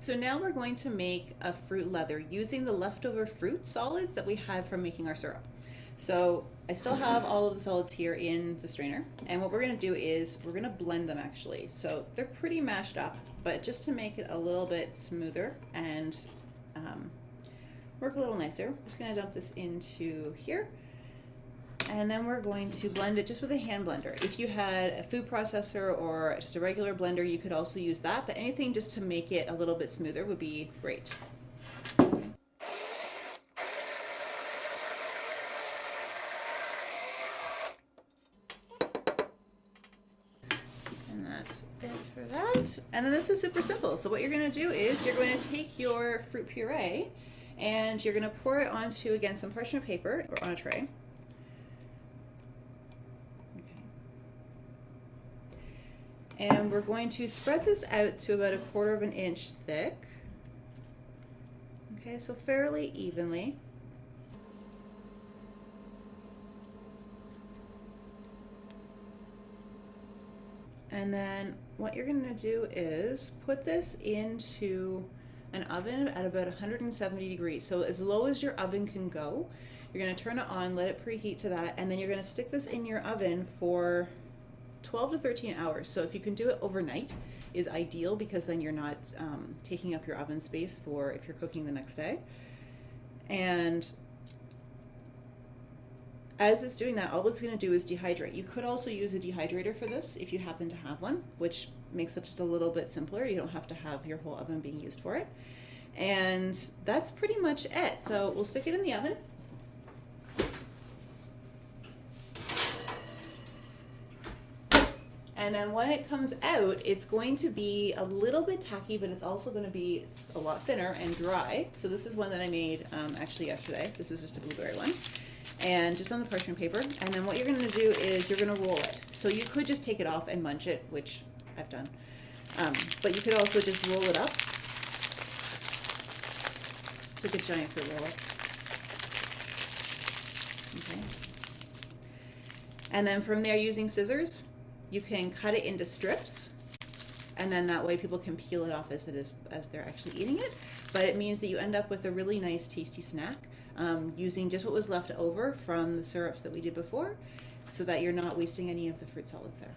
So now we're going to make a fruit leather using the leftover fruit solids that we had from making our syrup. So I still have all of the solids here in the strainer, and what we're going to do is we're going to blend them actually. So they're pretty mashed up, but just to make it a little bit smoother and work a little nicer, I'm just going to dump this into here. And then we're going to blend it just with a hand blender. If you had a food processor or just a regular blender, you could also use that, but anything just to make it a little bit smoother would be great. And that's it for that. And then this is super simple. So what you're going to do is you're going to take your fruit puree and you're going to pour it onto, again, some parchment paper or on a tray. And we're going to spread this out to about 1/4 inch thick. Okay, so fairly evenly. And then what you're going to do is put this into an oven at about 170 degrees. So as low as your oven can go. You're going to turn it on, let it preheat to that, and then you're going to stick this in your oven for 12 to 13 hours. So if you can do it overnight is ideal, because then you're not taking up your oven space for if you're cooking the next day. And as it's doing that, all it's going to do is dehydrate. You could also use a dehydrator for this if you happen to have one, which makes it just a little bit simpler. You don't have to have your whole oven being used for it. And that's pretty much it. So we'll stick it in the oven. And then when it comes out, it's going to be a little bit tacky, but it's also going to be a lot thinner and dry. So this is one that I made actually yesterday. This is just a blueberry one. And just on the parchment paper. And then what you're going to do is you're going to roll it. So you could just take it off and munch it, which I've done. But you could also just roll it up. It's like a giant fruit roll-up. Okay. And then from there, using scissors, you can cut it into strips, and then that way people can peel it off as they're actually eating it. But it means that you end up with a really nice, tasty snack using just what was left over from the syrups that we did before, so that you're not wasting any of the fruit solids there.